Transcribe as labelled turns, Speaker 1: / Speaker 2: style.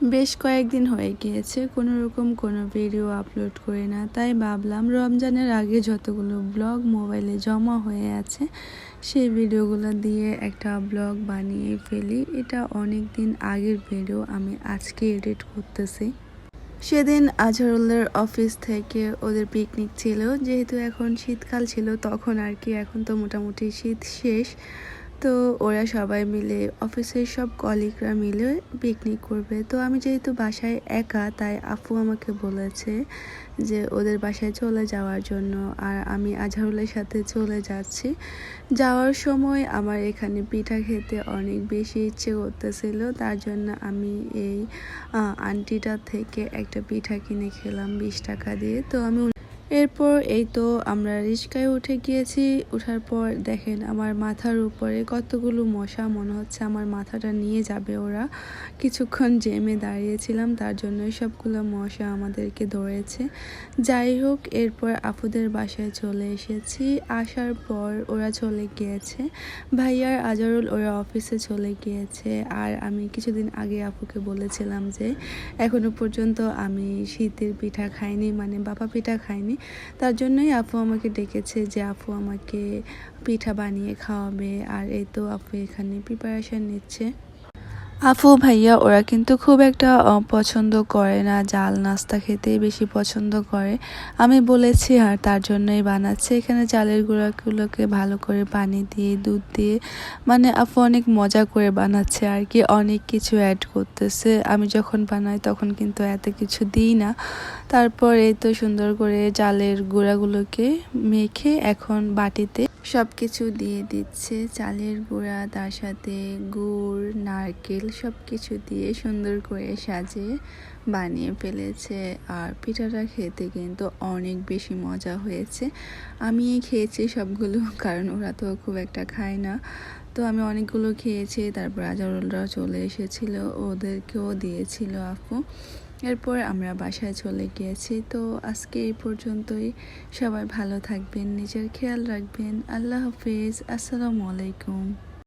Speaker 1: বেশ কয়েকদিন হয়ে গিয়েছে কোনোরকম কোনো ভিডিও আপলোড করি না, তাই ভাবলাম রমজানের আগে যতগুলো ব্লগ মোবাইলে জমা হয়ে আছে সেই ভিডিওগুলো দিয়ে একটা ব্লগ বানিয়ে ফেলি। এটা অনেক দিন আগের ভিডিও, আমি আজকে এডিট করতেছি। সেদিন আজহারুলের অফিস থেকে ওদের পিকনিক ছিল, যেহেতু এখন শীতকাল ছিল তখন আর কি, এখন তো মোটামুটি শীত শেষ। তো ওরা সবাই মিলে অফিসের সব কলিগরা মিলে পিকনিক করবে। তো আমি যেহেতু বাসায় একা, তাই আপু আমাকে বলেছে যে ওদের বাসায় চলে যাওয়ার জন্য, আর আমি আজহারুলের সাথে চলে যাচ্ছি। যাওয়ার সময় আমার এখানে পিঠা খেতে অনেক বেশি ইচ্ছে করতেছিল, তার জন্য আমি এই আন্টিটার থেকে একটা পিঠা কিনে খেলাম 20 টাকা দিয়ে। তো আমি এরপর এই তো আমরা রিক্সায় উঠে গিয়েছি। ওঠার পর দেখেন আমার মাথার উপরে কতগুলো মশা, মনে হচ্ছে আমার মাথাটা নিয়ে যাবে ওরা। কিছুক্ষণ জেমে দাঁড়িয়েছিলাম, তার জন্য সবগুলো মশা আমাদেরকে ধরেছে। যাই হোক, এরপর আপুদের বাসায় চলে এসেছি। আসার পর ওরা চলে গিয়েছে, ভাইয়ার আজহারুল ওরা অফিসে চলে গিয়েছে। আর আমি কিছুদিন আগে আপুকে বলেছিলাম যে এখনো পর্যন্ত আমি শীতের পিঠা খাইনি, মানে বাবা পিঠা খাইনি। তার জন্যই আপু আমাকে ডেকেছে যে আপু আমাকে পিঠা বানিয়ে খাওয়াবে। আর এই তো আপু এখানে প্রিপারেশন নিচ্ছে। আপু ভাইয়া ওরা কিন্তু খুব একটা পছন্দ করে না, জাল নাস্তা খেতে বেশি পছন্দ করে। আমি বলেছি আর তার জন্যই বানাচ্ছে। এখানে চালের গুঁড়াগুলোকে ভালো করে পানি দিয়ে দুধ দিয়ে, মানে আপু অনেক মজা করে বানাচ্ছে আর কি, অনেক কিছু অ্যাড করতেছে। আমি যখন বানাই তখন কিন্তু এত কিছু দিই না। তারপর এই তো সুন্দর করে চালের গুঁড়াগুলোকে মেখে এখন বাটিতে সব কিছু দিয়ে দিচ্ছে। চালের গুঁড়া, তার সাথে গুড়, নারকেল সব কিছু দিয়ে সুন্দর করে সাজিয়ে বানিয়ে ফেলেছে। আর পিঠাটা খেতে কিন্তু অনেক বেশি মজা হয়েছে। আমি খেয়েছি সবগুলো, কারণ ওরা তো খুব একটা খায় না। তো আমি অনেকগুলো খেয়েছি। তারপর আজহারুলরা চলে এসেছিল, ওদেরকেও দিয়েছিল আপু। এরপর আমরা বাসায় চলে গিয়েছি। তো আজকে এই পর্যন্তই। সবাই ভালো থাকবেন, নিজের খেয়াল রাখবেন। আল্লাহ হাফেজ, আসসালামু আলাইকুম।